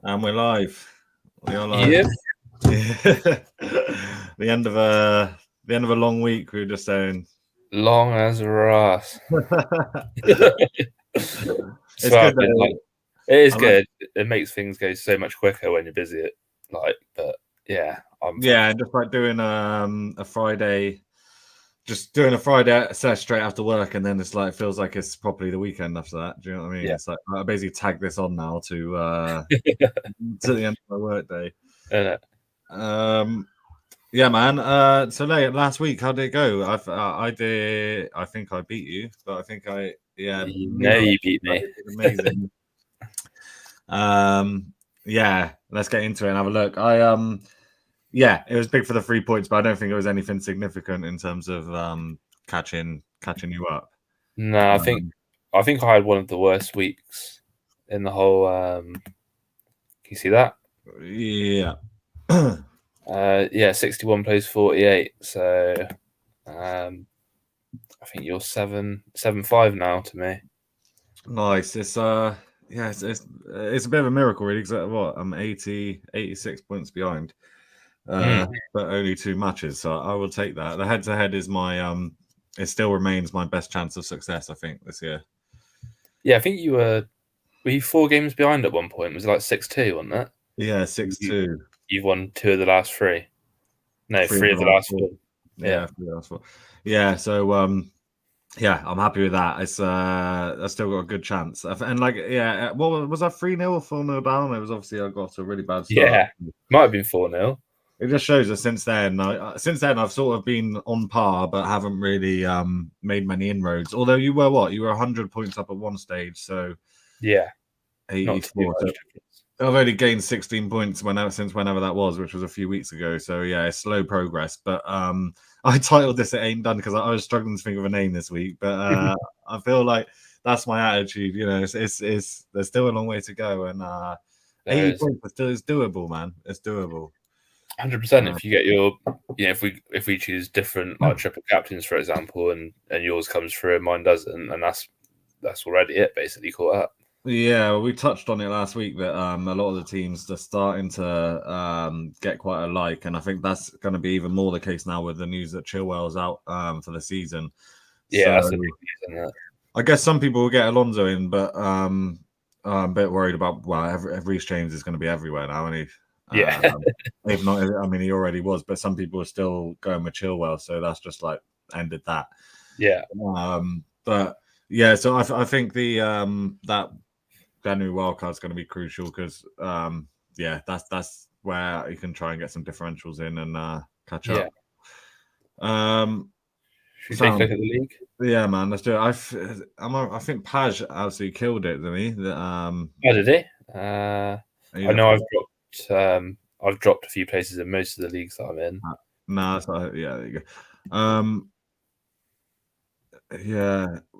And we're live. We are live. Yep. The end of a long week. We were just saying. Long as a ass. It's good. It is good. It makes things go so much quicker when you're busy. But yeah, just like doing a Friday. Just doing a Friday set straight after work, and then it's like it feels like it's properly the weekend after that. Do you know what I mean? Yeah. It's like I basically tag this on now to the end of my work day. Yeah, man. So last week, how did it go? I think I beat you, but I think you beat me. Amazing. Yeah, let's get into it and have a look. Yeah, it was big for the 3 points, but I don't think it was anything significant in terms of catching you up. No, I think I had one of the worst weeks in the whole. Can you see that? Yeah. 61 plays 48. So, I think you're 7-5 now to me. Nice. It's it's a bit of a miracle, really. Because what I'm 86 points behind. But only 2 matches, so I will take that. The head-to-head is my it still remains my best chance of success, I think, this year. Yeah, I think were you 4 games behind at one point? Was it like 6-2, wasn't it? Yeah, 6-2. You've won 2 of the last 3. No, 3 of the last 4. Yeah, 3 of the last 4. Yeah, so yeah, I'm happy with that. It's I still got a good chance. And what was that, 3-0 or 4-0 down? It was obviously I got a really bad start. Yeah, might have been 4-0. It just shows that since then I've sort of been on par, but haven't really made many inroads. Although you were 100 points up at one stage, so yeah, 84. So I've only gained 16 points since whenever that was, which was a few weeks ago. So yeah, it's slow progress. But I titled this "It Ain't Done" because I was struggling to think of a name this week. But I feel like that's my attitude. You know, it's there's still a long way to go, and 80 points is doable, man. It's doable. 100%. If you get your, if we choose different like triple captains, for example, and yours comes through and mine doesn't, and that's already it. Basically, caught up. Yeah, we touched on it last week that a lot of the teams are starting to get quite alike, and I think that's going to be even more the case now with the news that Chilwell's out for the season. Yeah, that's a big news, isn't it? I guess some people will get Alonso in, but I'm a bit worried about Reece James is going to be everywhere now, and yeah. If not, I mean, he already was, but some people are still going with Chilwell, so that's just like ended that. Yeah. But yeah, so I think the that January wildcard is going to be crucial because that's where you can try and get some differentials in and catch up. Should we take a look at the league? Yeah, man, let's do it. I think Paj absolutely killed it, didn't he? Oh, did he? I know I've dropped a few places in most of the leagues that I'm in. No, that's not. Yeah, there you go.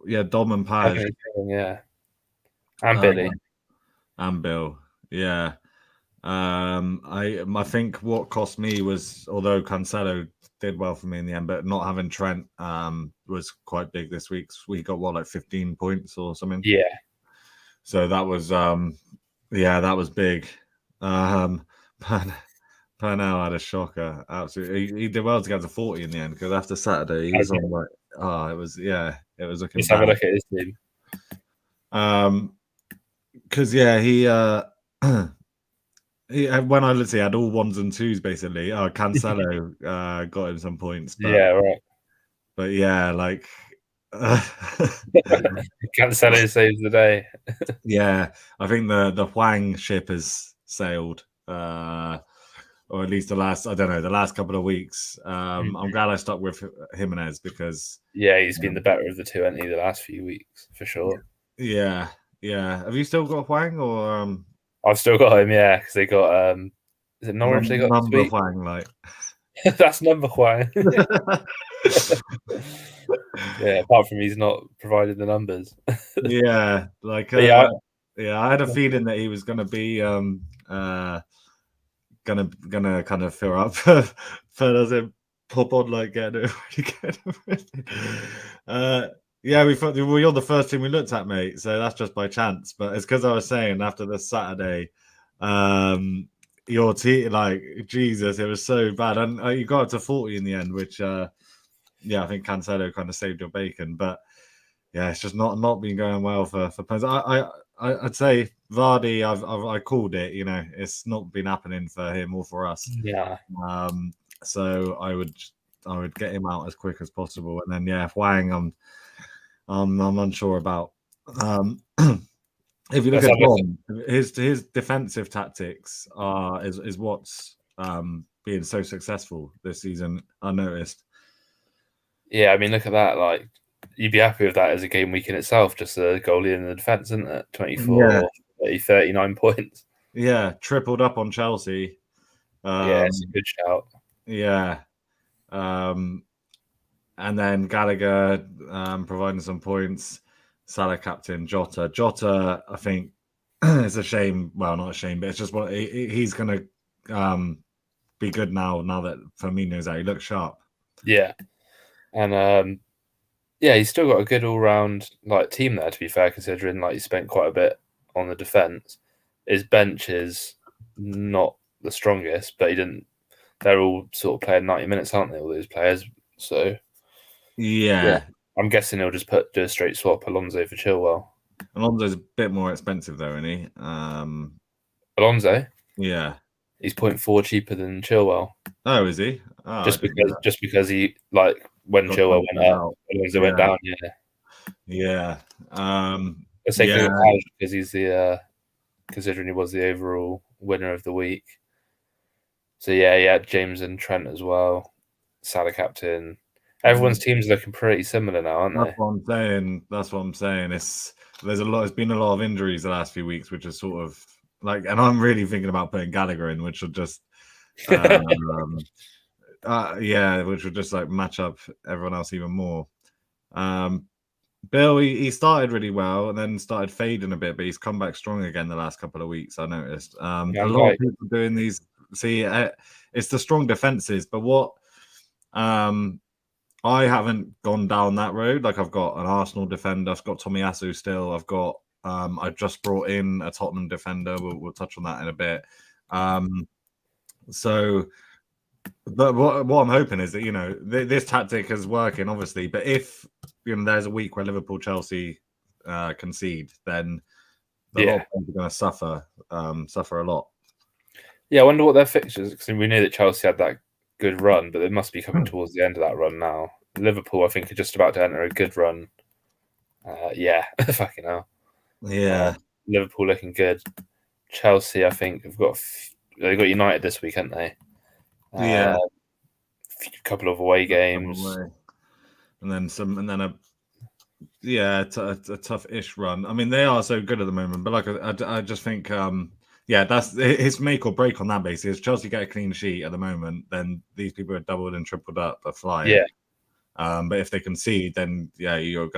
Yeah, Dom and Paj. Yeah, and Billy and Bill. Yeah. I think what cost me was, although Cancelo did well for me in the end, but not having Trent was quite big this week. We got like 15 points or something. Yeah. So that was that was big. Pernell had a shocker. Absolutely, he did well to get to 40 in the end because after Saturday he was on like it was looking. Let's have a look at his team. Because he when I looked, he had all 1s and 2s basically. Cancelo got him some points. But, yeah, right. But yeah, like Cancelo saves the day. Yeah, I think the Hwang ship has sailed, or at least the last couple of weeks. I'm glad I stuck with Jimenez because he's been the better of the two, hasn't he, the last few weeks for sure. Yeah. Have you still got Hwang or? I've still got him, because they got is it Norwich they got number Hwang, like that's number Hwang. Yeah, apart from he's not provided the numbers. Yeah, like I had a feeling that he was gonna be gonna kind of fill up for doesn't pop on like getting it. Yeah, we thought well, you're the first team we looked at, mate. So that's just by chance. But it's because I was saying after this Saturday, your team, like Jesus, it was so bad, and you got up to 40 in the end, which, yeah, I think Cancelo kind of saved your bacon. But yeah, it's just not been going well for Pens. I'd say Vardy. I called it. You know, it's not been happening for him or for us. Yeah. So I would get him out as quick as possible, and then yeah, if Wang, I'm unsure about. If you look Let's at have a look. Dom, his defensive tactics is what's being so successful this season. I noticed. Yeah, I mean, look at that. Like, you'd be happy with that as a game week in itself. Just a goalie in the defense, isn't it? 24, 30, 39 points. Yeah, tripled up on Chelsea. Yeah, it's a good shout. Yeah. And then Gallagher providing some points. Salah captain, Jota, I think it's a shame. Well, not a shame, but it's just what he's going to be good now that Firmino's out. He looks sharp. Yeah. And yeah, he's still got a good all-round like team there. To be fair, considering like he spent quite a bit on the defense, his bench is not the strongest, but he didn't. They're all sort of playing 90 minutes, aren't they? All those players. So yeah, I'm guessing he'll just do a straight swap Alonso for Chilwell. Alonso's a bit more expensive though, isn't he? Alonso, yeah, he's 0.4 cheaper than Chilwell. Oh, is he? Oh, just because he like when Chilwell went up, Alonso went down. Yeah. Let's say because he's the considering he was the overall winner of the week. So yeah, he had James and Trent as well. Salah captain. Everyone's team's looking pretty similar now, aren't they? That's what I'm saying. There's been a lot of injuries the last few weeks, which is sort of like, and I'm really thinking about putting Gallagher in, which will just which would just like match up everyone else even more. Bill, he started really well and then started fading a bit, but he's come back strong again the last couple of weeks. I noticed a lot of people doing these. See, it's the strong defenses, but what I haven't gone down that road. Like I've got an Arsenal defender, I've got Tomiyasu still. I've got I just brought in a Tottenham defender. We'll touch on that in a bit. But what I'm hoping is that, you know, this tactic is working, obviously. But if, you know, there's a week where Liverpool, Chelsea concede, then a lot of players are going to suffer a lot. Yeah, I wonder what their fixtures, because we knew that Chelsea had that good run, but they must be coming towards the end of that run now. Liverpool, I think, are just about to enter a good run. Yeah, fucking hell. Yeah. Liverpool looking good. Chelsea, I think, they got United this week, haven't they? Yeah. A couple of away games. And then a tough-ish run. I mean, they are so good at the moment, but like I just think that's it's make or break on that basis. If Chelsea get a clean sheet at the moment, then these people are doubled and tripled up, are flying. Yeah. But if they concede, then you're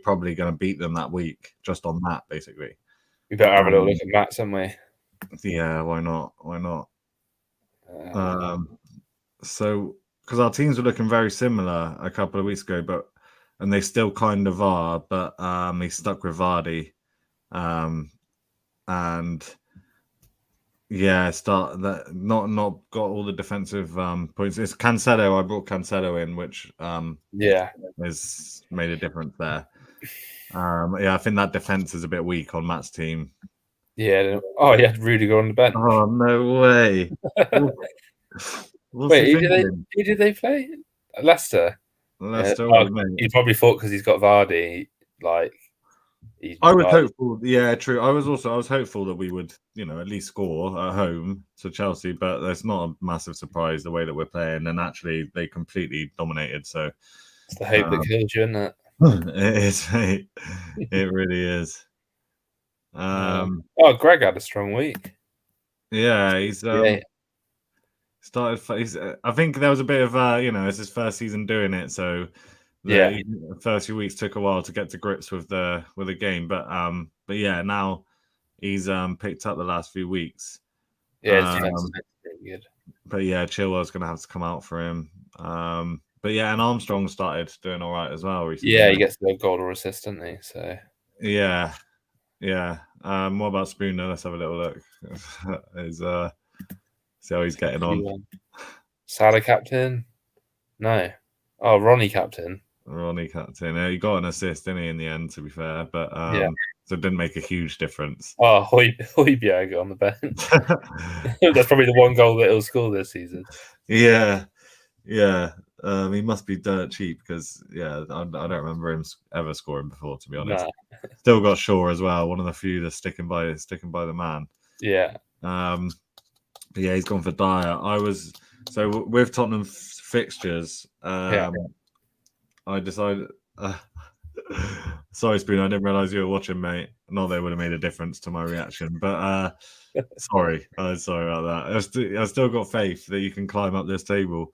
probably gonna beat them that week just on that, basically. We better have a little look at Matt, haven't we? Yeah, why not? So because our teams were looking very similar a couple of weeks ago, and they still kind of are, but he stuck with Vardy, and not got all the defensive points. It's Cancelo. I brought Cancelo in, which has made a difference there. I think that defense is a bit weak on Matt's team. Yeah. Oh, yeah, Rudiger on the bench. Oh, no way. Wait, who did they play? Leicester. He probably thought because he's got Vardy, like. I was hopeful. Yeah, true. I was hopeful that we would, you know, at least score at home to Chelsea, but that's not a massive surprise the way that we're playing. And actually, they completely dominated. So it's the hope that kills you, isn't it? It is, mate. It really is. Greg had a strong week. Yeah, he's started. I think there was a bit of it's his first season doing it, so the first few weeks took a while to get to grips with the game. But yeah, now he's picked up the last few weeks. Yeah, his defense is pretty good. But yeah, Chilwell's going to have to come out for him. But yeah, and Armstrong started doing all right as well recently. Yeah, he gets the goal or assist, doesn't he? So Yeah, yeah. What about Spooner? Let's have a little look. See how he's getting on. Salah captain? No. Oh, Ronnie captain. Ronnie captain. He got an assist, didn't he, in the end, to be fair, but Yeah. so it didn't make a huge difference. Oh, Højbjerg on the bench. That's probably the one goal that he'll score this season. Yeah. He must be dirt cheap because I don't remember him ever scoring before, to be honest. Nah. Still got Shaw as well, one of the few that's sticking by the man. Yeah. But yeah, he's gone for Dyer. So with Tottenham fixtures, I decided. Sorry, Spoon, I didn't realise you were watching, mate. Not that it would have made a difference to my reaction, but sorry about that. I still got faith that you can climb up this table.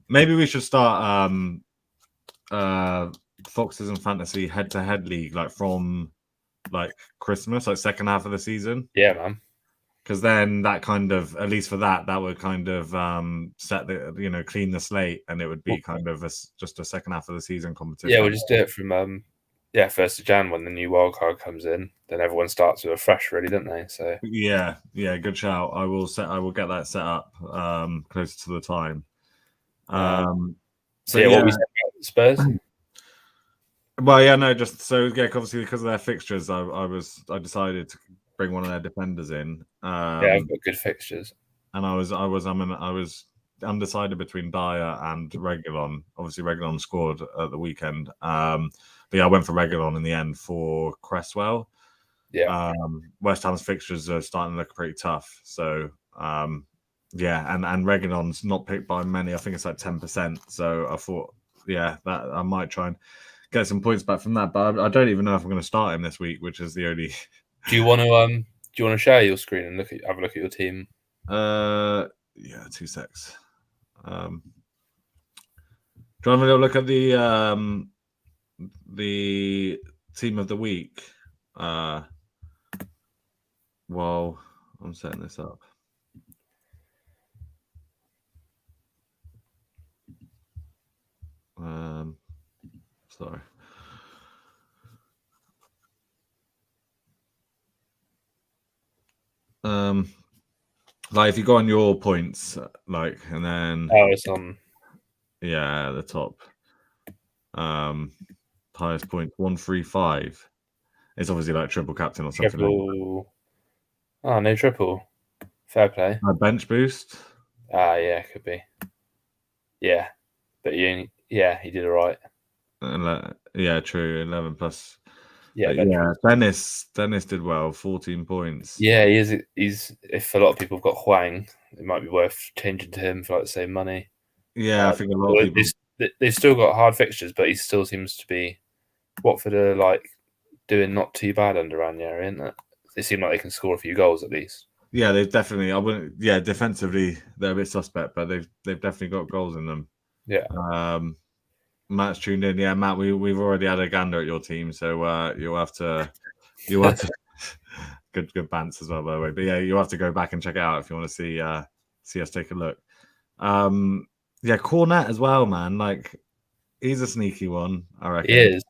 Maybe we should start Foxes and Fantasy head-to-head league, like from like Christmas, like second half of the season. Yeah, man. Because then that kind of, at least for that would kind of set the, clean the slate, and it would be kind of just a second half of the season competition. Yeah, we'll just do it from 1st of Jan when the new wild card comes in. Then everyone starts with a fresh, really, don't they? So yeah, good shout. I will get that set up closer to the time. what we said about Spurs. Well, yeah, no, just so obviously because of their fixtures, I decided to bring one of their defenders in. Yeah, I've got good fixtures. And I was undecided between Dyer and Reguilon. Obviously, Reguilon scored at the weekend. But yeah, I went for Reguilon in the end for Cresswell. Yeah. West Ham's fixtures are starting to look pretty tough. So yeah, and Reguilon's not picked by many. I think it's like 10%. So I thought, yeah, that I might try and get some points back from that. But I don't even know if I'm going to start him this week, which is the only. Do you want to share your screen and have a look at your team? Yeah, 2 secs. Do you want to have a little look at the team of the week while I'm setting this up? Sorry. Like if you go on your points, like, and then it's on. Yeah, the top. Highest point 135. It's obviously like triple captain or something. Triple. Oh, no triple. Fair play. A bench boost. Yeah, could be. Yeah, but he did all right. Yeah, true. 11 plus. Yeah, Dennis did well. 14 points. Yeah, he is. If a lot of people have got Hwang, it might be worth changing to him for like the same money. Yeah, I think a lot of people. They've still got hard fixtures, but he still seems to be Watford are like doing not too bad under Ranieri, isn't it? They seem like they can score a few goals at least. Yeah, they've definitely. I wouldn't. Yeah, defensively they're a bit suspect, but they've definitely got goals in them. Yeah. Matt's tuned in. Yeah, Matt, we've already had a gander at your team, so you'll have to good bants as well, by the way. But yeah, you'll have to go back and check it out if you want to see us take a look. Yeah, Cornet as well, man. Like he's a sneaky one, I reckon. He is.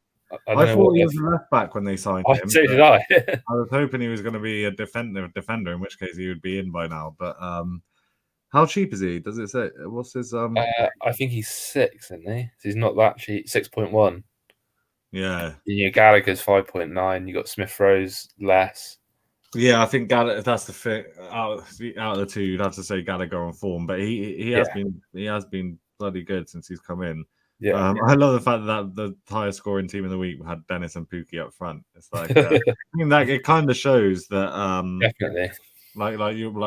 I thought he was a left back when they signed him. So did I. I was hoping he was going to be a defender, in which case he would be in by now. But how cheap is he? Does it say what's his? I think he's 6, isn't he? So he's not that cheap. 6.1. Yeah. Gallagher's 5.9. You got Smith Rowe's less. Yeah, I think Gallagher. That's the fit out of the two. You'd have to say Gallagher on form, but he has been bloody good since he's come in. Yeah, I love the fact that the highest scoring team in the week had Dennis and Pukki up front. It's like I mean, that it kind of shows that definitely. Like you've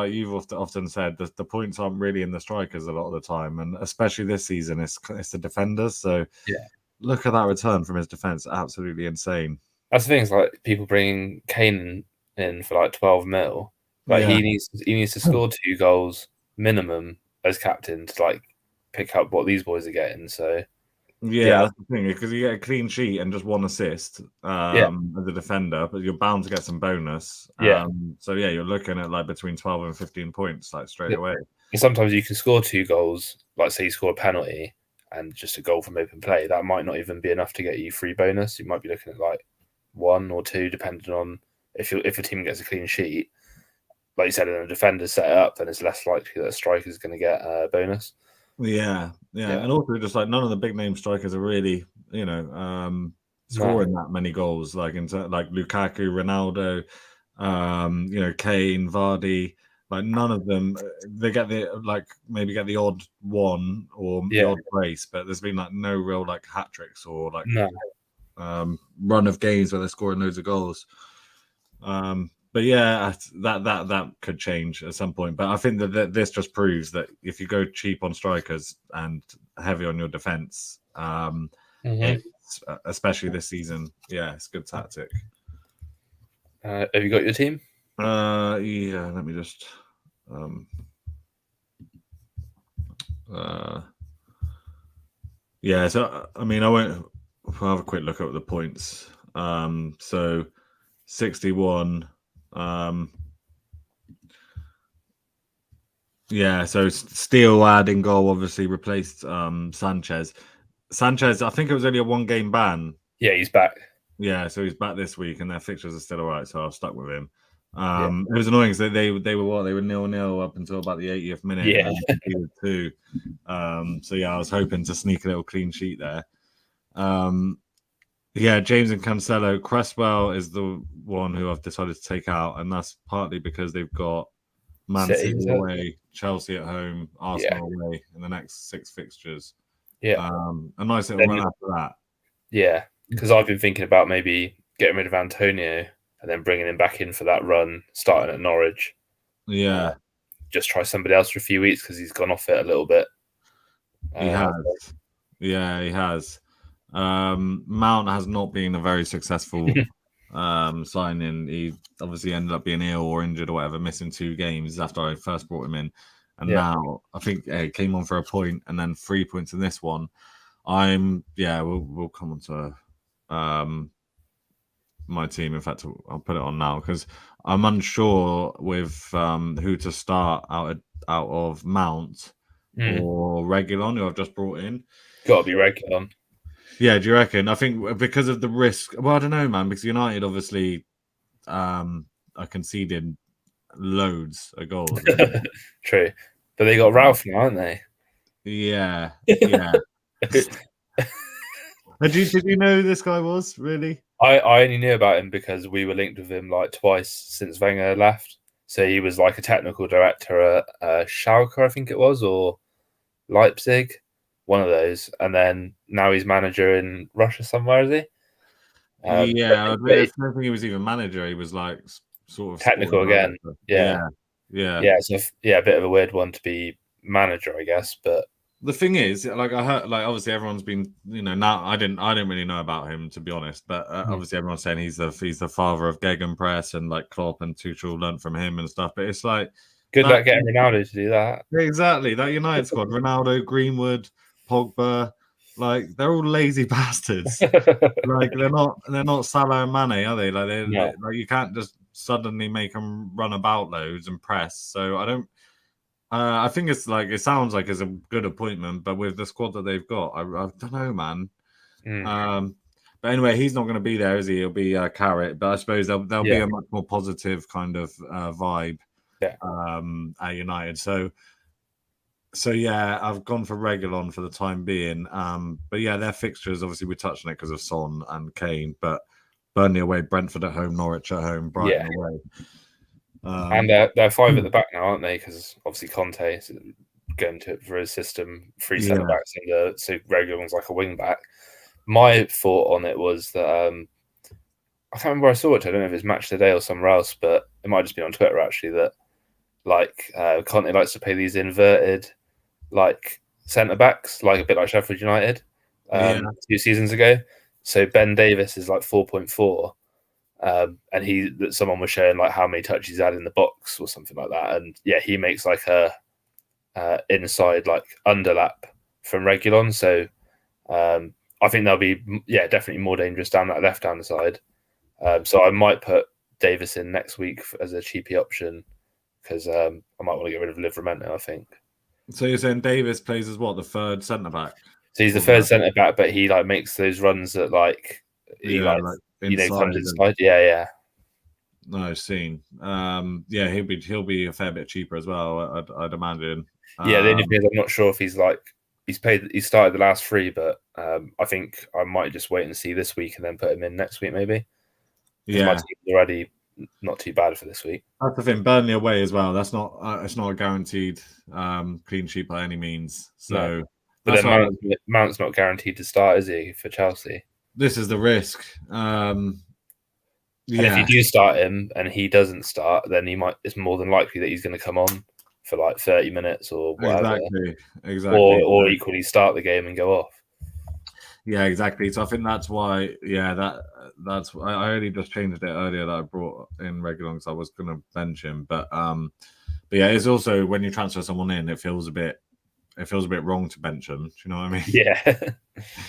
often said, the points aren't really in the strikers a lot of the time, and especially this season, it's the defenders. So yeah, look at that return from his defense, absolutely insane. That's the thing. Is like people bringing Kane in for like 12 mil. Like he needs to score 2 goals minimum as captain to like pick up what these boys are getting. So Yeah, that's the thing, because you get a clean sheet and just one assist Yeah. as a defender, but you're bound to get some bonus. Yeah. So yeah, you're looking at like between 12 and 15 points like straight away. And sometimes you can score 2 goals, like say you score a penalty and just a goal from open play. That might not even be enough to get you free bonus. You might be looking at like 1 or 2, depending on if a team gets a clean sheet. Like you said, and a defender's set up, then it's less likely that a striker's going to get a bonus. Yeah, and also just like none of the big name strikers are really, scoring that many goals. Like like Lukaku, Ronaldo, Kane, Vardy. Like none of them, they get maybe get the odd one or the odd brace, but there's been like no real like hat tricks or like run of games where they're scoring loads of goals. But yeah, that could change at some point. But I think that this just proves that if you go cheap on strikers and heavy on your defense, especially this season, yeah, it's a good tactic. Have you got your team? Yeah, let me just. Yeah, so I mean, I'll have a quick look at the points. So 61. Yeah, so Steele adding goal obviously replaced Sanchez. Sanchez, I think it was only a 1-game ban. Yeah, he's back. Yeah, so he's back this week, and their fixtures are still all right. So I've stuck with him. It was annoying because they were 0-0 up until about the 80th minute. Yeah. And 2. So yeah, I was hoping to sneak a little clean sheet there. Yeah, James and Cancelo. Cresswell is the one who I've decided to take out, and that's partly because they've got Man City away, Chelsea at home, Arsenal away in the next 6 fixtures. Yeah. A nice little run after that. Yeah, because I've been thinking about maybe getting rid of Antonio and then bringing him back in for that run, starting at Norwich. Yeah. Just try somebody else for a few weeks because he's gone off it a little bit. He has. Yeah, he has. Mount has not been a very successful signing. He obviously ended up being ill or injured or whatever, missing 2 games after I first brought him in. And now I think he came on for a point and then 3 points in this one. We'll come on to my team. In fact, I'll put it on now because I'm unsure with who to start out of Mount or Reguilon, who I've just brought in. Got to be Reguilon. Yeah, do you reckon? I think because of the risk. Well, I don't know, man. Because United obviously are conceding loads of goals. True, but they got Ralph now, aren't they? Yeah. Did you know who this guy was, really? I only knew about him because we were linked with him like twice since Wenger left. So he was like a technical director at Schalke, I think it was, or Leipzig, one of those. And then now he's manager in Russia somewhere, is he? I don't think he was even manager. He was like sort of technical again. Yeah. So a bit of a weird one to be manager, I guess. But the thing is, like I heard, like obviously everyone's been, now I didn't really know about him, to be honest. But obviously everyone's saying he's the father of Gegenpress, and like Klopp and Tuchel learned from him and stuff. But it's like good luck getting Ronaldo to do that. Exactly, that United squad: Ronaldo, Greenwood, Pogba, like they're all lazy bastards. Like they're not Salah and Mane, are they? Like like you can't just suddenly make them run about loads and press. So I don't. I think it's like it sounds like it's a good appointment, but with the squad that they've got, I don't know, man. But anyway, he's not going to be there, is he? He'll be Carrot, but I suppose there'll be a much more positive kind of vibe at United. So yeah, I've gone for Reguilon for the time being. But yeah, their fixtures, obviously we touched on it because of Son and Kane, but Burnley away, Brentford at home, Norwich at home, Brighton away. And they're 5 at the back now, aren't they? Because obviously Conte is going for his system, 3 centre backs, so Reguilon's like a wing back. My thought on it was that I can't remember where I saw it. I don't know if it's Match Today or somewhere else, but it might just be on Twitter actually. That like Conte likes to play these inverted like centre backs, like a bit like Sheffield United 2 seasons ago. So Ben Davis is like 4.4. And someone was showing like how many touches he's had in the box or something like that, and he makes like a inside like underlap from Reguilon. So I think they'll be definitely more dangerous down that left-hand side. So I might put Davis in next week as a cheapy option because I might want to get rid of Livramento, I think. So you're saying Davis plays as what, the third centre back? So he's the third centre back, but he like makes those runs that inside comes inside. Yeah. No, I've seen. He'll be a fair bit cheaper as well, I'd imagine. Yeah, the only thing is I'm not sure if he's started the last 3, but I think I might just wait and see this week and then put him in next week maybe. Yeah, my team's already not too bad for this week. That's the thing. Burnley away as well. That's not. It's not a guaranteed clean sheet by any means. So, no. But then Mount's not guaranteed to start, is he, for Chelsea? This is the risk. And if you do start him and he doesn't start, then it's more than likely that he's going to come on for like 30 minutes or whatever. Exactly. Or equally start the game and go off. Yeah, exactly. So I think that's why. Yeah, that's. I only just changed it earlier that I brought in Reguilon because I was going to bench him, but yeah, it's also when you transfer someone in, it feels a bit wrong to bench them. Do you know what I mean? Yeah.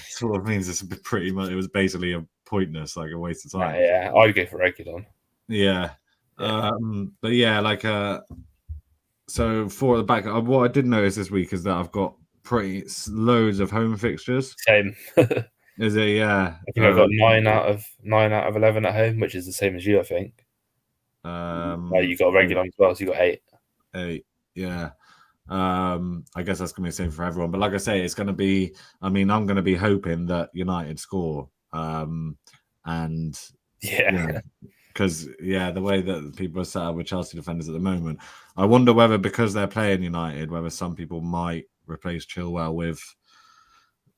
Sort of means it's pretty much. It was basically a pointless, like a waste of time. Yeah, I'd go for Reguilon. Yeah. But yeah, like so for the back, what I did notice this week is that I've got pretty loads of home fixtures. Same. Is it? Yeah. I think I've got 9 out of 11 at home, which is the same as you, I think. You got Reguilon as well, so you got 8. 8, yeah. I guess that's gonna be the same for everyone. But like I say, it's gonna be. I mean, I'm gonna be hoping that United score. And because the way that people are set up with Chelsea defenders at the moment, I wonder whether because they're playing United, whether some people might replace Chilwell with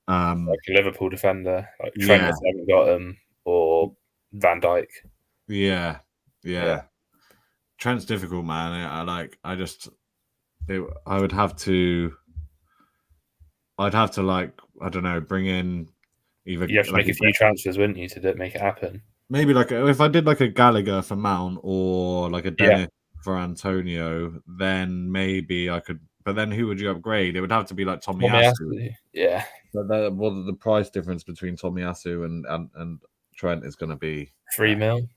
like a Liverpool defender, like Trent haven't got him, or Van Dijk. Yeah. Trent's difficult, man. I'd have to like, I don't know, bring in either. You have to make a few transfers, wouldn't you, to make it happen? Maybe like if I did like a Gallagher for Mount or like a Dennis for Antonio, then maybe I could. But then who would you upgrade? It would have to be like Tomiyasu. Yeah. But the price difference between Tomiyasu and Trent is going to be 3 mil,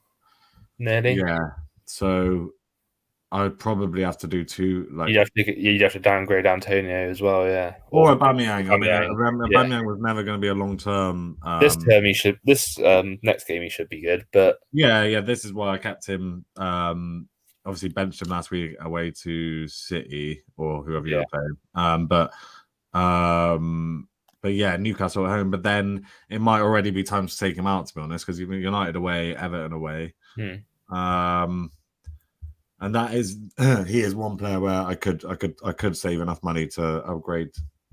nearly. Yeah. So I would probably have to do 2. Like you'd have to downgrade Antonio as well, yeah. Or Aubameyang. I mean, Aubameyang was never going to be a long term. This term he should. This next game he should be good, but yeah. This is why I kept him. Obviously benched him last week away to City or whoever you're playing. But yeah, Newcastle at home. But then it might already be time to take him out, to be honest, because United away, Everton away. And that is he is one player where I could save enough money to upgrade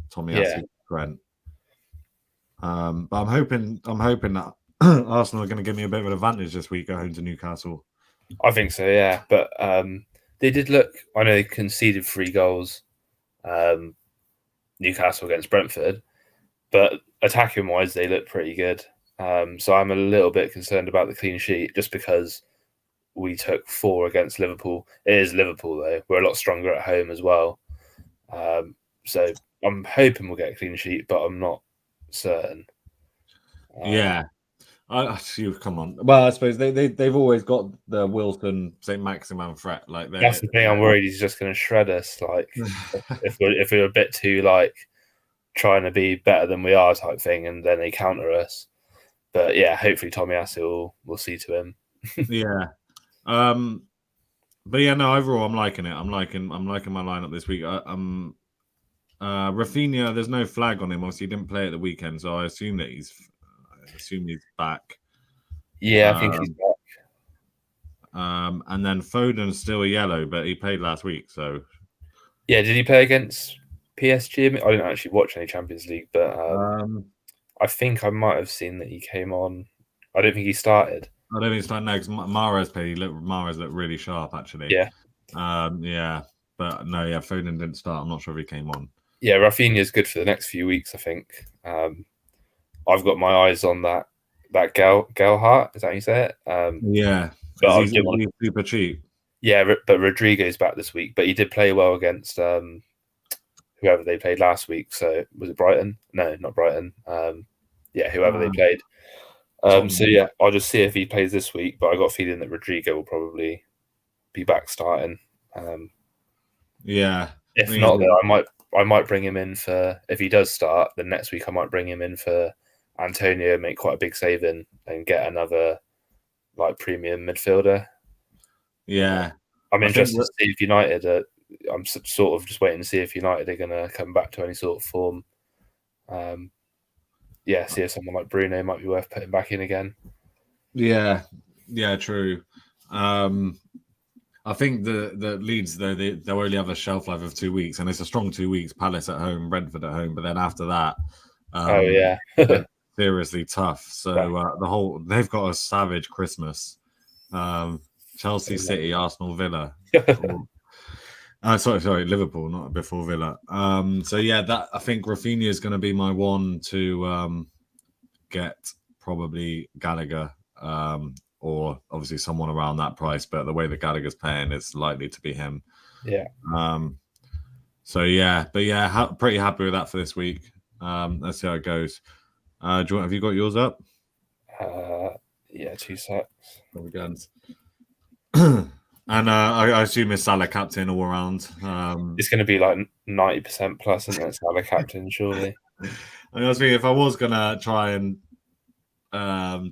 Tomiyasu Trent. But I'm hoping that Arsenal are going to give me a bit of an advantage this week at home to Newcastle. I think so, yeah. But they did look. I know they conceded 3 goals, Newcastle against Brentford, but attacking wise, they look pretty good. So I'm a little bit concerned about the clean sheet just because we took 4 against Liverpool. It is Liverpool, though. We're a lot stronger at home as well. So I'm hoping we'll get a clean sheet, but I'm not certain. Come on. Well, I suppose they've always got the Wilson St. Maximin threat. Like that's the thing. I'm worried he's just going to shred us. Like if we're a bit too like trying to be better than we are type thing, and then they counter us. But yeah, hopefully Tomiyasu will see to him. Yeah. But yeah, no. Overall, I'm liking it. I'm liking my lineup this week. Rafinha, there's no flag on him. Obviously, he didn't play at the weekend, so I assume that he's back. Yeah, I think he's back. And then Foden's still a yellow, but he played last week. So yeah, did he play against PSG? I didn't actually watch any Champions League, but I think I might have seen that he came on. I don't think he started. I don't think he started now because Mahrez played. Mahrez looked really sharp, actually. Yeah. But no, Foden didn't start. I'm not sure if he came on. Yeah, Rafinha's good for the next few weeks, I think. I've got my eyes on that Gelhardt. Is that how you say it? Yeah, but he's super cheap. Yeah, but Rodrigo's back this week, but he did play well against who whoever they played last week. So was it Brighton? No, not Brighton. Whoever they played. So yeah, I'll just see if he plays this week. But I got a feeling that Rodrigo will probably be back starting. If not, then I might bring him in for, if he does start, then next week I might bring him in for Antonio, make quite a big saving, and get another like premium midfielder. Yeah, I'm interested to see if United. I'm sort of just waiting to see if United are going to come back to any sort of form. See if someone like Bruno might be worth putting back in again. Yeah, true. I think the Leeds, though, they'll only have a shelf life of 2 weeks, and it's a strong 2 weeks. Palace at home, Brentford at home, but then after that, seriously tough. So they've got a savage Christmas. Chelsea, City, Arsenal, Villa. Sorry, Liverpool, not before Villa. That I think Rafinha is going to be my one to get probably Gallagher. Or obviously someone around that price, but the way that Gallagher's paying, it's likely to be him. Yeah. Pretty happy with that for this week. Let's see how it goes. Have you got yours up? 2 secs. And I assume it's Salah captain all around. It's going to be like 90% plus, isn't it? Salah captain, surely. I was thinking if I was gonna try and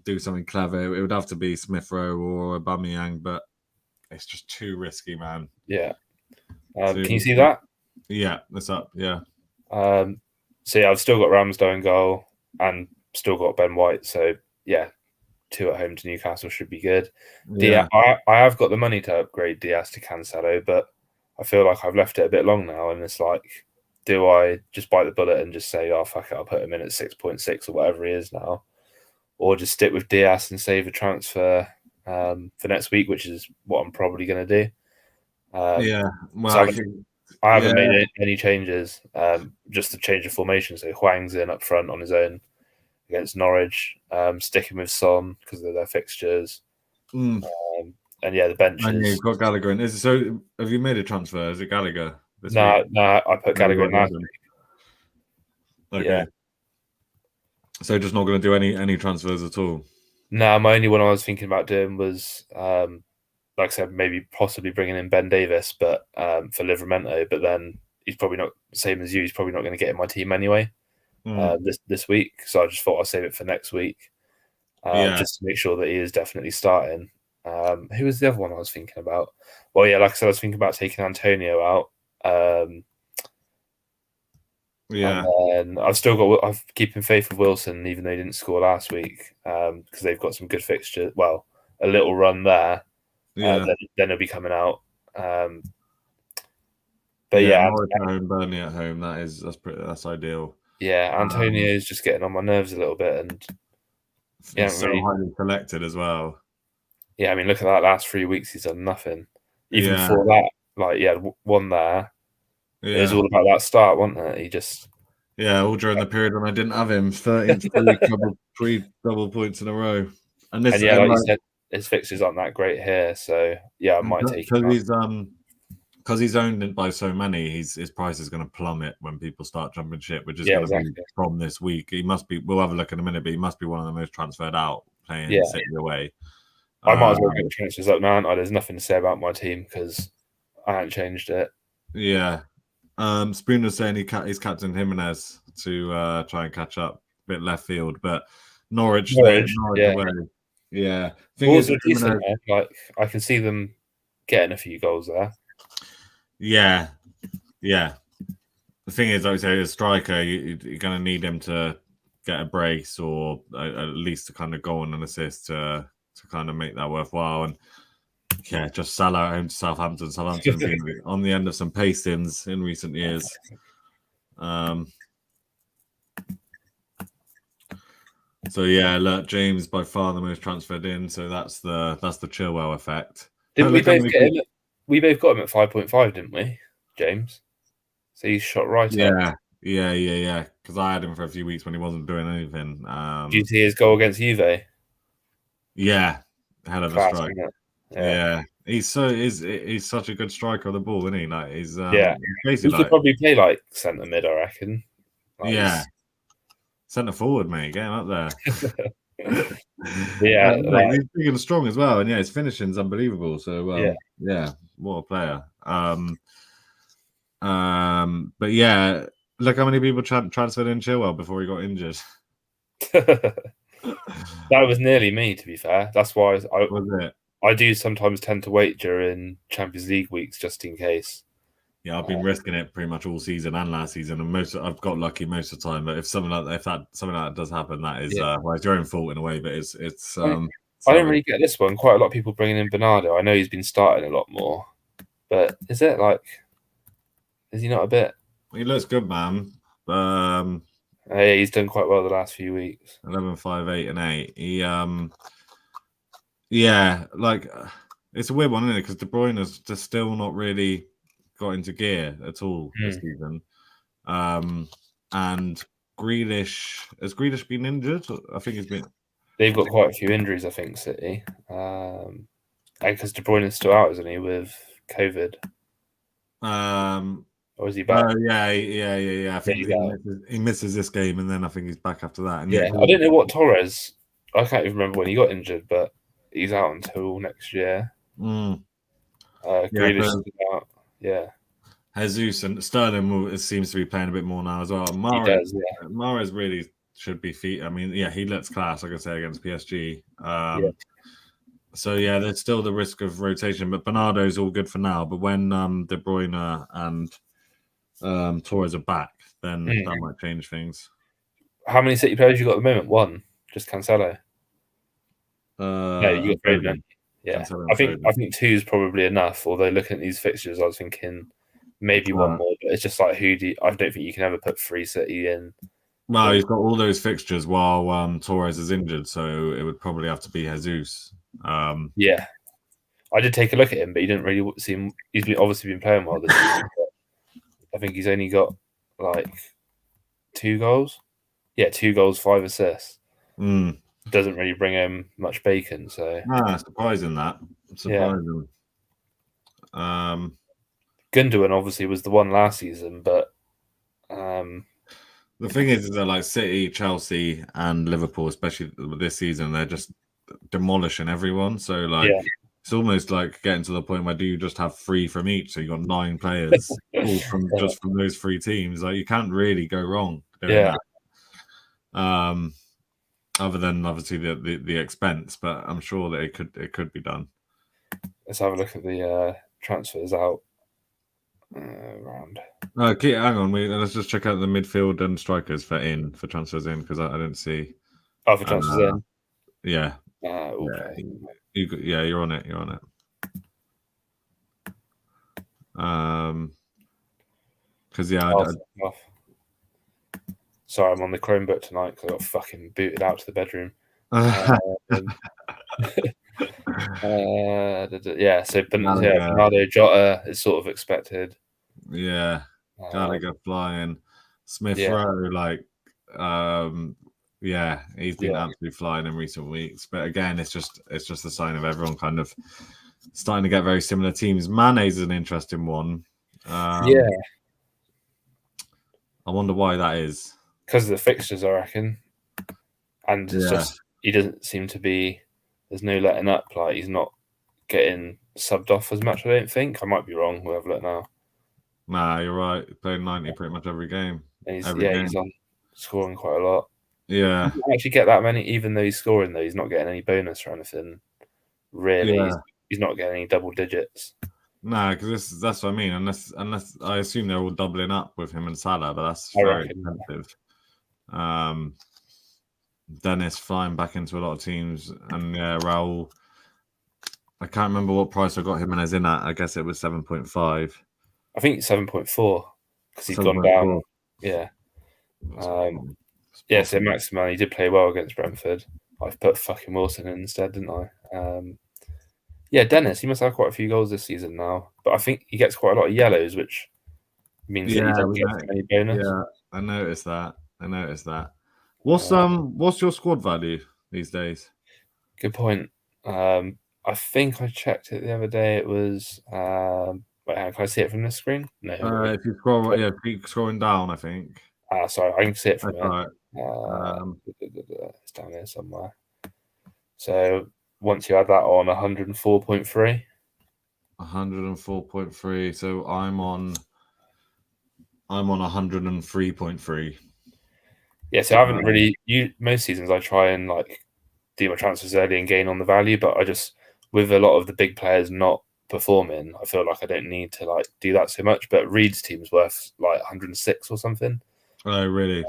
do something clever, it would have to be Smith Rowe or Aubameyang, but it's just too risky, man. Yeah. Can you see that? Yeah, it's up. Yeah. I've still got Ramsdale in goal and still got Ben White. So yeah, 2 at home to Newcastle should be good. Yeah. I have got the money to upgrade Diaz to Cancelo, but I feel like I've left it a bit long now, and it's like, do I just bite the bullet and just say, oh fuck it, I'll put him in at 6.6 or whatever he is now? Or just stick with Diaz and save a transfer for next week, which is what I'm probably going to do. I haven't made any changes, just to change the formation. So Hwang's in up front on his own against Norwich, sticking with Son because of their fixtures. The benches. And you've got Gallagher in. So have you made a transfer? Is it Gallagher? No, I put Gallagher in last week. Okay. Yeah. So just not going to do any transfers at all? No, my only one I was thinking about doing was, like I said, maybe possibly bringing in Ben Davis, but for Livramento. But then he's probably not, same as you, he's probably not going to get in my team anyway this week. So I just thought I'd save it for next week, just to make sure that he is definitely starting. Who was the other one I was thinking about? Well, yeah, like I said, I was thinking about taking Antonio out. And I'm keeping faith with Wilson, even though he didn't score last week, because they've got some good fixtures. Well, a little run there. Then he'll be coming out. Norwich at home, Burnley at home. That's ideal. Yeah, Antonio is just getting on my nerves a little bit, and he's so highly collected as well. Yeah, I mean, look at that last 3 weeks; he's done nothing. Even before that, one there. It was all about that start, wasn't it? He just all during the period when I didn't have him, 13 double points in a row. And like you said, his fixtures aren't that great here, so I might take him. Because he's owned by so many, his price is going to plummet when people start jumping ship, which is going to be from this week. He must be. We'll have a look in a minute, but he must be one of the most transferred out playing City away. I might as well get the transfers up now. There's nothing to say about my team because I haven't changed it. Yeah. Spooner's saying he's captain Jimenez to try and catch up a bit left field, but Norwich away. Yeah. Like, I can see them getting a few goals there. Yeah. The thing is, like I say, as a striker, you're going to need him to get a brace or at least to kind of go on an assist to kind of make that worthwhile. And just Salah at home to Southampton. Southampton being on the end of some pastings in recent years. Look, James by far the most transferred in, so that's the Chilwell effect. Didn't we both get him? We both got him at 5.5, didn't we, James? So he's shot right up. Yeah. Because I had him for a few weeks when he wasn't doing anything. Did you see his goal against Juve? Yeah, hell of a strike. Yeah. He's such a good striker of the ball, isn't he? Like he's He basically should probably play like centre mid, I reckon. Like, centre forward, mate. Get him up there. Like, he's big and strong as well, and his finishing's unbelievable. So what a player. But yeah, look how many people transferred in Chilwell before he got injured. That was nearly me, to be fair. That's why I do sometimes tend to wait during Champions League weeks just in case. Yeah, I've been risking it pretty much all season and last season, and I've got lucky most of the time. But if something like that does happen, that is it's your own fault in a way. But it's I don't really get this one. Quite a lot of people bringing in Bernardo. I know he's been starting a lot more, but is he not a bit? He looks good, man. Yeah, he's done quite well the last few weeks. 11, 5, 8, and 8. He it's a weird one, isn't it? Because De Bruyne has just still not really got into gear at all this season. And Grealish has Grealish been injured? I think he's been. They've got quite a few injuries, I think, City. And because De Bruyne is still out, isn't he, with COVID? Or is he back? Yeah. I think he misses this game, and then I think he's back after that. And I don't know what Torres. I can't even remember when he got injured, but he's out until next year. Grealish is out. Yeah. Jesus and Sterling seems to be playing a bit more now as well. Mahrez really should be I mean, he looks class, like I say, against PSG. So there's still the risk of rotation, but Bernardo's all good for now. But when De Bruyne and Torres are back, then that might change things. How many City players you got at the moment? One, just Cancelo. No, you got Foden. Yeah, I think two is probably enough. Although looking at these fixtures, I was thinking maybe one more. But it's just like I don't think you can ever put 3 City in. Well, he's got all those fixtures while Torres is injured, so it would probably have to be Jesus. I did take a look at him, but he didn't really seem. He's obviously been playing well this season. I think he's only got like 2 goals. Yeah, 2 goals, 5 assists. Doesn't really bring him much bacon. So surprising that. Surprising. Gundogan obviously was the one last season, but the thing is that like City, Chelsea, and Liverpool, especially this season, they're just demolishing everyone. So it's almost like getting to the point where do you just have 3 from each? So you got 9 players all from those 3 teams. Like you can't really go wrong doing that. Other than obviously the expense, but I'm sure that it could be done. Let's have a look at the transfers out round. Hang on, let's just check out the midfield and strikers for transfers in because I didn't see. Oh, for transfers in. Yeah. Okay. You're on it. Because Sorry, I'm on the Chromebook tonight because I got fucking booted out to the bedroom. So Bernardo, Jota is sort of expected. Yeah, Gallagher flying. Smith Rowe, he's been absolutely flying in recent weeks. But again, it's just a sign of everyone kind of starting to get very similar teams. Mane's an interesting one. I wonder why that is. Because of the fixtures, I reckon. And it's just he doesn't seem to be. There's no letting up. Like he's not getting subbed off as much. I don't think. I might be wrong. We'll have a look now. Nah, you're right. He's playing 90 pretty much every game. He's on scoring quite a lot. Yeah, he doesn't actually get that many. Even though he's scoring, though, he's not getting any bonus or anything. Really, he's not getting any double digits. Nah, because that's what I mean. Unless I assume they're all doubling up with him and Salah, but that's very expensive. Dennis flying back into a lot of teams, and Raul. I can't remember what price I got him as in at. I guess it was 7.5. I think it's 7.4 because he's gone down. Yeah. So Maximan, he did play well against Brentford. I've put fucking Wilson in instead, didn't I? Dennis, he must have quite a few goals this season now, but I think he gets quite a lot of yellows, which means that he doesn't get any bonus. Yeah, I noticed that. What's your squad value these days? Good point. I think I checked it the other day. It was. Wait, can I see it from this screen? No. If you scroll, keep scrolling down, I think. Sorry, I can see it from That's right. It's down here somewhere. So once you add that on, 104.3. 104.3. So I'm on 103.3. Yeah, so I haven't really. Most seasons I try and like do my transfers early and gain on the value, but I just, with a lot of the big players not performing, I feel like I don't need to like do that so much. But Reed's team's worth like 106 or something. Oh, really?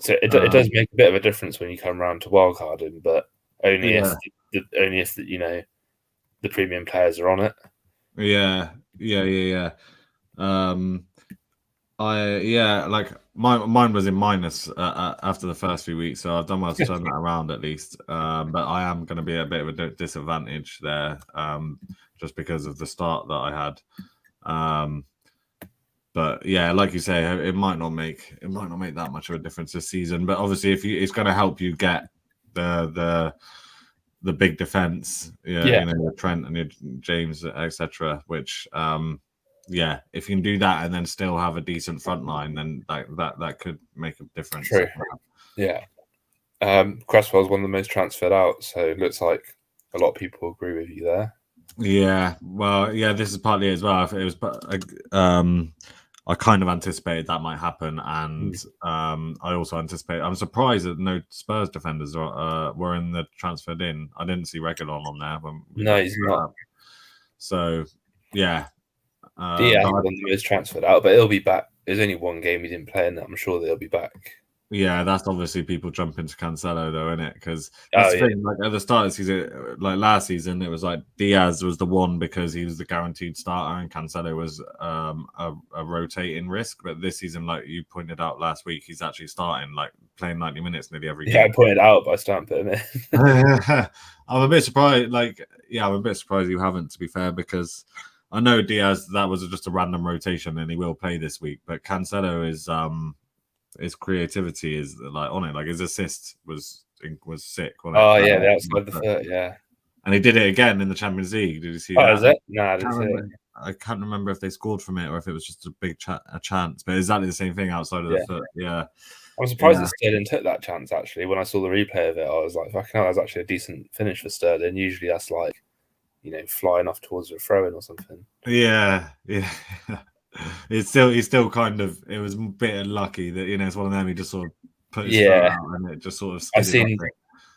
So it does make a bit of a difference when you come around to wildcarding, but only Yeah. if the premium players are on it. Yeah. Like mine was in minus after the first few weeks, so I've done well to turn that around at least. But I am going to be a bit of a disadvantage there, just because of the start that I had. But yeah, like you say, it might not make that much of a difference this season. But obviously, it's going to help you get the big defense, your Trent and your James, etc. Which, if you can do that and then still have a decent front line, then that could make a difference. True. Yeah. Cresswell's one of the most transferred out, so it looks like a lot of people agree with you there. Yeah, well, yeah, this is partly as well. It was, I kind of anticipated that might happen, and I also anticipate. I'm surprised that no Spurs defenders were in the transferred in. I didn't see Reguilon on there. No, he's not. So, yeah. Diaz one of the most transferred out, but he'll be back. There's only one game he didn't play in that. I'm sure they'll be back. Yeah, that's obviously people jumping to Cancelo though, isn't it? Because that's the thing. Like at the start of the season, like last season, it was like Diaz was the one because he was the guaranteed starter, and Cancelo was a rotating risk. But this season, like you pointed out last week, he's actually starting, like playing 90 minutes nearly every game. Yeah, I pointed out, but I still haven't put him in. I'm a bit surprised. I'm a bit surprised you haven't, to be fair, because I know Diaz, that was just a random rotation, and he will play this week. But Cancelo is his creativity is like on it. Like his assist was sick. Oh yeah, the outside the foot, yeah. And he did it again in the Champions League. Did you see that? Oh, is it? No, I didn't see it. I can't remember if they scored from it or if it was just a big chance. But exactly the same thing outside of the foot. Yeah. I'm surprised that Sterling took that chance. Actually, when I saw the replay of it, I was like, "Fucking hell, that's actually a decent finish for Sterling." Usually, that's like, flying off towards a throw-in or something. Yeah. He's still kind of. It was a bit unlucky that it's one of them. He just sort of put his foot out and it just sort of. I've seen.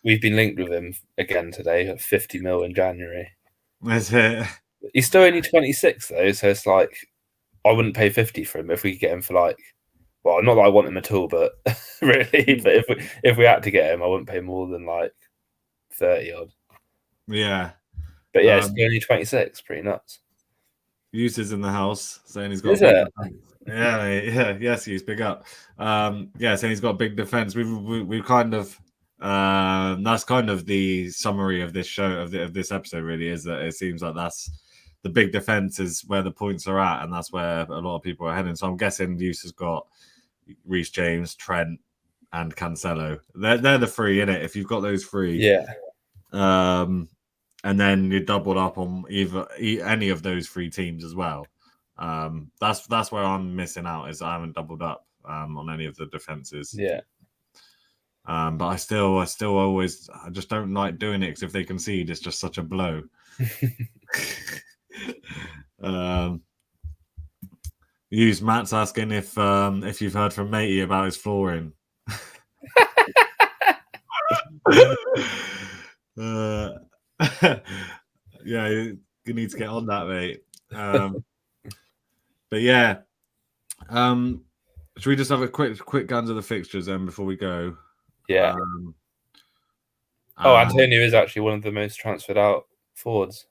We've been linked with him again today at 50 mil in January. Is it? He's still only 26 though, so it's like I wouldn't pay 50 for him if we could get him for like. Well, not that I want him at all, but really, but if we had to get him, I wouldn't pay more than like 30 odd. Yeah, but yeah, it's only 26. Pretty nuts. Uses in the house saying he's got. Is it? Yeah. Yes, he's big up. Saying he's got a big defense. We've kind of. That's kind of the summary of this show of this episode. Really, is that it seems like that's the big defense is where the points are at, and that's where a lot of people are heading. So I'm guessing Use has got Reece James, Trent, and Cancelo. They're the three in it. If you've got those three, yeah. And then you doubled up on any of those three teams as well. That's where I'm missing out, is I haven't doubled up on any of the defenses. Yeah. But I just don't like doing it because if they concede, it's just such a blow. Matt's asking if you've heard from Matey about his flooring. Yeah, you need to get on that, mate. But yeah, should we just have a quick guns of the fixtures then before we go? Yeah. Antonio is actually one of the most transferred out forwards.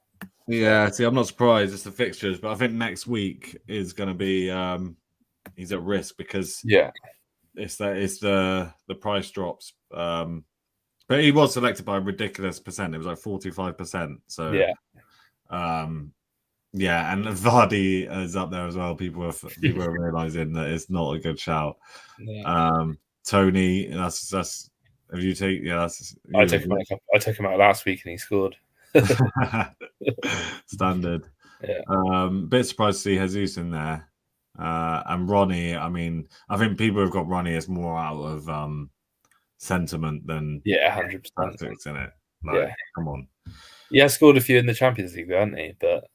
Yeah, see, I'm not surprised. It's the fixtures, but I think next week is going to be he's at risk because it's the price drops. But he was selected by a ridiculous percent. It was like 45%. So and Vardy is up there as well. People are realizing that it's not a good shout. Yeah. Tony, that's. Have you take? Yeah, that's. I took him out last week and he scored. Standard. Yeah. Bit surprised to see Jesus in there. And Ronnie, I mean, I think people have got Ronnie as more out of sentiment than 100%. tactics in it. Like, Yeah. come on. Yeah, scored a few in the Champions League, hasn't he? But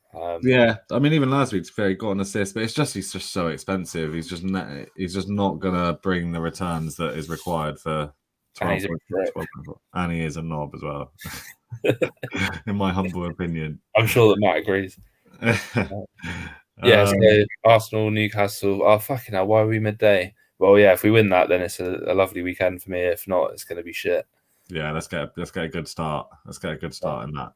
yeah, I mean, even last week, to be fair, he got an assist, but he's just so expensive. He's just not gonna bring the returns that is required for 12. And he is a knob as well, in my humble opinion. I'm sure that Matt agrees. Yeah, so Arsenal, Newcastle. Oh, fucking hell, why are we midday? Well, yeah, if we win that, then it's a lovely weekend for me. If not, it's going to be shit. Yeah, let's get a good start. Let's get a good start in that.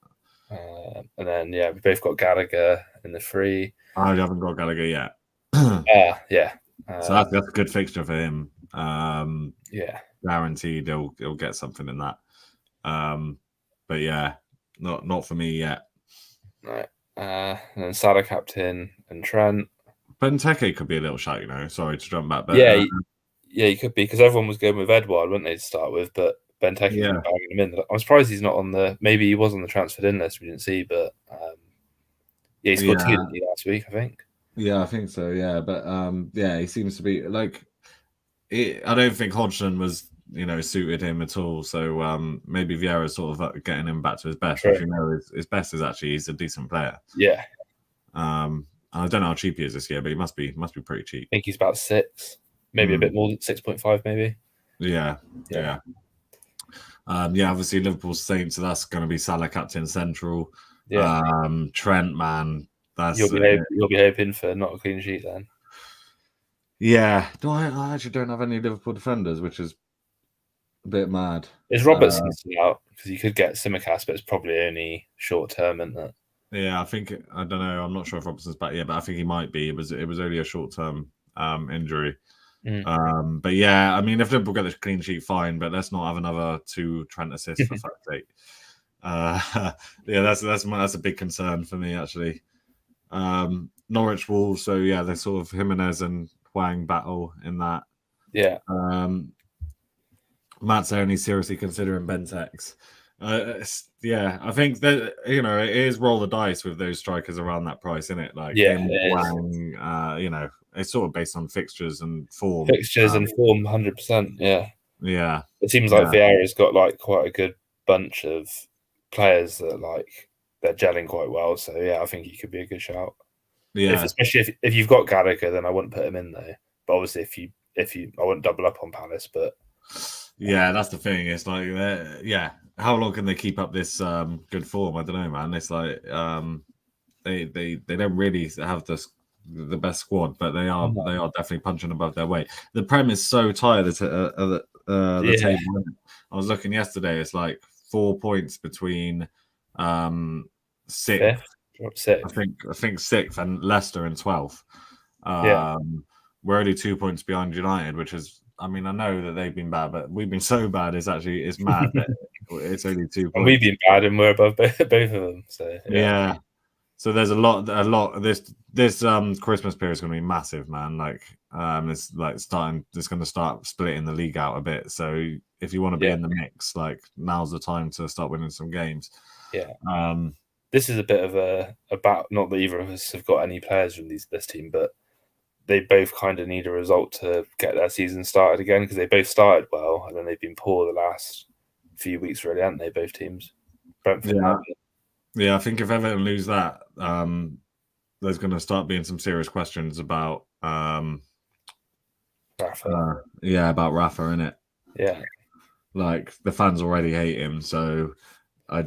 And then, yeah, we both got Gallagher in the free. I haven't got Gallagher yet. Yeah. So that's a good fixture for him. Yeah. Guaranteed he'll get something in that. But yeah, not for me yet. Right. And then Salah captain and Trent. Benteke could be a little shout, Sorry to jump back, but yeah, he could be, because everyone was going with Edouard, weren't they, to start with? But Benteke's been bagging him in. I'm surprised he's not on the. Maybe he was on the transferred in list we didn't see, but he scored 2 last week, I think. Yeah, I think so. Yeah, but he seems to be like. I don't think Hodgson was suited him at all. So maybe Vieira's sort of getting him back to his best. Which his best is actually he's a decent player. Yeah. I don't know how cheap he is this year, but he must be pretty cheap. I think he's about 6, maybe a bit more than 6.5, maybe. Yeah. Obviously Liverpool Saints, so that's going to be Salah captain central. Yeah. Trent, man, that's you'll be hoping for not a clean sheet then. Yeah, I actually don't have any Liverpool defenders, which is a bit mad. Is Robertson still out? Because you could get Simicast, but it's probably only short term, isn't it? Yeah, I don't know. I'm not sure if Robertson's back yet, but I think he might be. It was only a short term injury. But yeah, I mean, if Liverpool get the clean sheet, fine. But let's not have another 2 Trent assists for fuck's sake. That's a big concern for me actually. Norwich Wolves. So yeah, they're sort of Jimenez and Hwang battle in that. Yeah. Matt's only seriously considering Bentex. I think that it is roll the dice with those strikers around that price, isn't it? Like Hwang, it's sort of based on fixtures and form. 100%. Yeah. Yeah. It seems like Vieira's got like quite a good bunch of players that they're gelling quite well. So yeah, I think he could be a good shout. Yeah. Especially if you've got Gallagher, then I wouldn't put him in there. But obviously, I wouldn't double up on Palace. But yeah, that's the thing. It's like, how long can they keep up this good form? I don't know, man. It's like they don't really have the best squad, but they are definitely punching above their weight. The Prem is so tired of the table. I was looking yesterday. It's like 4 points between sixth. I think 6th and Leicester in 12th. We're only 2 points behind United, which is, I mean, I know that they've been bad, but we've been so bad. It's mad that it's only 2 points. And we've been bad, and we're above both of them. So yeah. So there's a lot. This Christmas period is going to be massive, man. Like it's like starting. It's going to start splitting the league out a bit. So if you want to be in the mix, like now's the time to start winning some games. Yeah. This is a bit of about not that either of us have got any players from this team, but they both kind of need a result to get their season started again, because they both started well and then they've been poor the last few weeks, really, haven't they? Both teams. Brentford. Yeah, I think if Everton lose that, there's going to start being some serious questions about Rafa. About Rafa, innit? Yeah. Like the fans already hate him, so he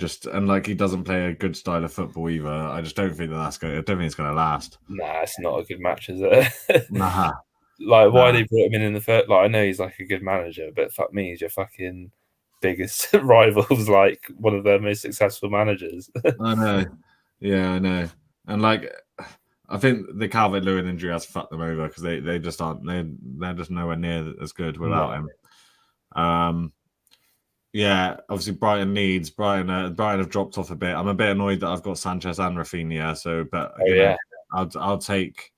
doesn't play a good style of football either. I just don't think I don't think it's going to last. Nah, it's not a good match, is it? Nah. Why they brought him in the first? I know he's like a good manager, but fuck me, he's your fucking biggest rivals, like one of their most successful managers. I know. Yeah, I know. And I think the Calvert-Lewin injury has fucked them over, because they just aren't. They're just nowhere near as good without him. Yeah, obviously Brighton have dropped off a bit. I'm a bit annoyed that I've got Sanchez and Rafinha. So, but I'll take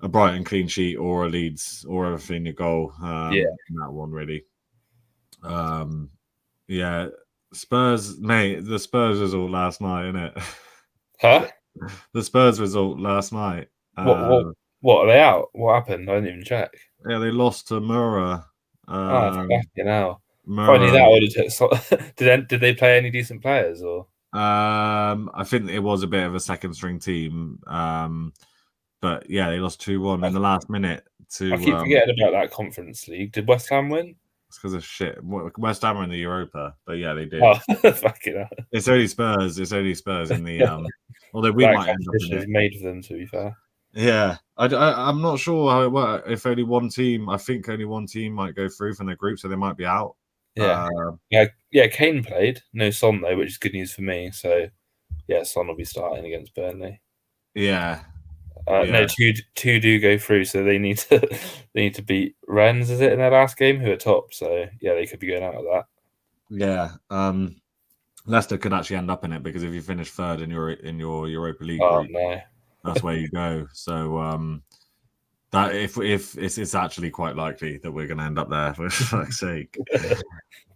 a Brighton clean sheet or a Leeds or a Rafinha goal. In that one, really. Spurs, mate. The Spurs result last night, innit? Huh? The Spurs result last night. What? What are they out? What happened? I didn't even check. Yeah, they lost to Mura. Oh, fucking hell. If I knew Mura. that, I would have took. Did they play any decent players or? I think it was a bit of a second string team. But yeah, they lost 2-1 in the last minute I to. keep forgetting about that Conference League. Did West Ham win? It's because of shit. West Ham are in the Europa, but yeah, they did. Oh, fucking hell. It's only Spurs. It's only Spurs in the. Although we That might end up in competition is it. made for them, to be fair. Yeah, I'm not sure how it works. If only one team, I think only one team might go through from their group, so they might be out. Yeah. Kane played. No Son though, which is good news for me. So yeah, Son will be starting against Burnley. Yeah. No, two do go through, so they need to beat Rennes, is it, in their last game, who are top. So yeah, they could be going out of that. Yeah. Leicester could actually end up in it because if you finish third in your Europa League group, no, that's where you go. So that if it's actually quite likely that we're going to end up there, for fuck's sake.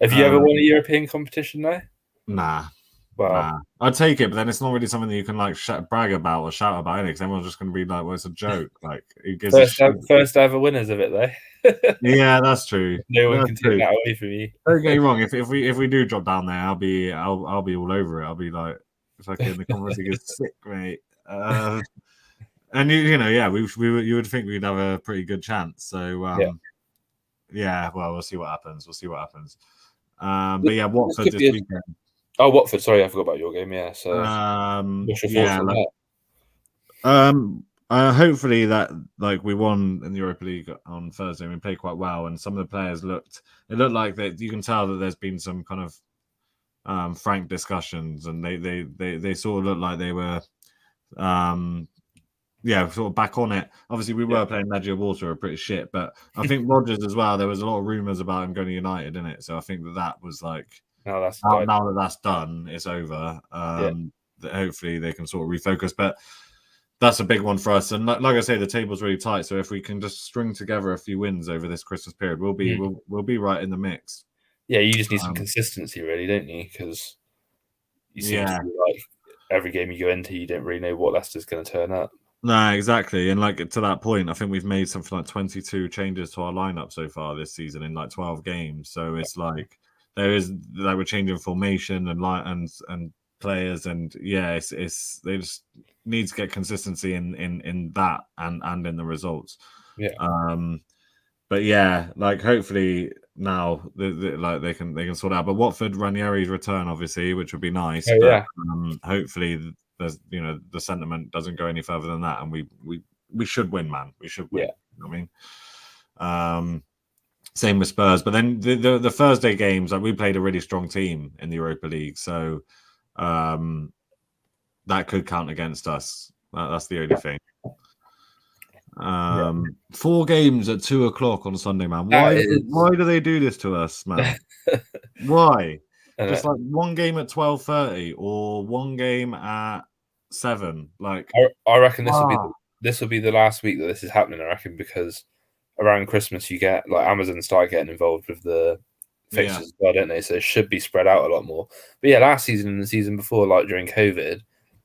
Have you ever won a European competition though? Nah. Wow. Nah. I'd take it, but then it's not really something that you can like brag about or shout about it because everyone's just going to be like, well, it's a joke. Like, who gives a shit? First ever winners of it though. Yeah, that's true. No one can take that away from you. Don't get me wrong. If we do drop down there, I'll be all over it. I'll be like, fucking the Conference League is sick, mate. And you know, yeah, you would think we'd have a pretty good chance. So yeah, well, we'll see what happens. But yeah, Watford this weekend. Oh, Watford. Sorry, I forgot about your game. Yeah. So what's your thoughts on that? Hopefully that like we won in the Europa League on Thursday. We played quite well, and some of the players looked like that. You can tell that there's been some kind of frank discussions, and they sort of look like they were sort of back on it. Obviously, we were playing Legia Water are pretty shit, but I think Rodgers as well. There was a lot of rumours about him going to United in it, so I think that was like now that that's done, it's over. Hopefully they can sort of refocus, but that's a big one for us. And like I say, the table's really tight. So if we can just string together a few wins over this Christmas period, we'll be right in the mix. Yeah, you just need some consistency, really, don't you? Because you seem to be like every game you go into, you don't really know what Leicester's going to turn up. No, exactly. And like to that point, I think we've made something like 22 changes to our lineup so far this season in like 12 games. So it's like we're changing formation and players, and it's they just need to get consistency in that and in the results. But yeah, like hopefully now they can sort out. But Watford, Ranieri's return, obviously, which would be nice. Hopefully there's the sentiment doesn't go any further than that, and we should win, man. We should win. You know what I mean? Same with Spurs, but then the Thursday games, like we played a really strong team in the Europa League, so that could count against us. That's the only thing. 4 games at 2:00 on Sunday, man. Why do they do this to us, man? Why? Just like one game at 12:30 or one game at 7. Like I reckon this will be the last week that this is happening. I reckon because around Christmas you get like Amazon start getting involved with the fixtures as well, don't they? So it should be spread out a lot more. But yeah, last season and the season before, like during COVID,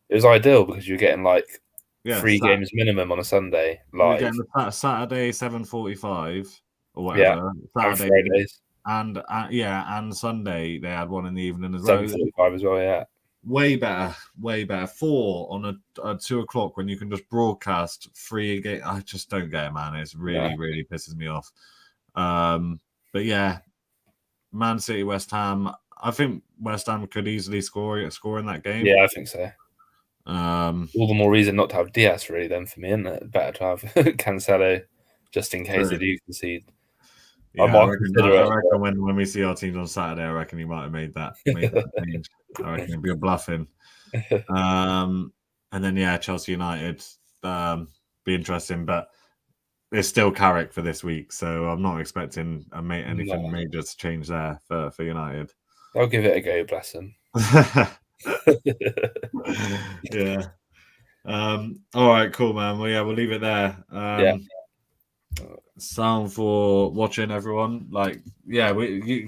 it was ideal because you're getting like 3 games minimum on a Sunday live. You're getting Saturday 7:45 or whatever. Saturday and Sunday they had one in the evening as well. 7:45 as well. Yeah. Way better. 4 on a 2:00 when you can just broadcast 3 games. I just don't get it, man. It's really pisses me off. But yeah, Man City, West Ham. I think West Ham could easily score in that game. Yeah, I think so. All the more reason not to have Diaz, really, then for me, isn't it? Better to have Cancelo just in case they do concede. Yeah, I reckon when we see our teams on Saturday, I reckon he might have made that change. I reckon it'd be a bluffing. And then Chelsea United be interesting, but it's still Carrick for this week, so I'm not expecting anything major to change there for United. I'll give it a go, bless him. Yeah. All right, cool, man. Well, yeah, we'll leave it there. Sound for watching, everyone. Like, yeah,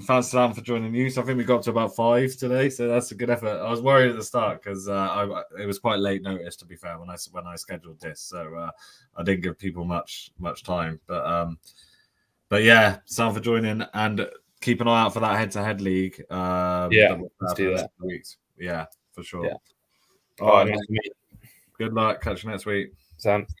thanks Sam for joining you. So I think we got up to about 5 today, so that's a good effort. I was worried at the start because it was quite late notice, to be fair, when I scheduled this, so I didn't give people much time. But yeah, Sam for joining, and keep an eye out for that head-to-head league. Yeah, let's do that. Weeks. Yeah, for sure. Yeah. All right, nice to meet you. good luck. Catch you next week. Sam.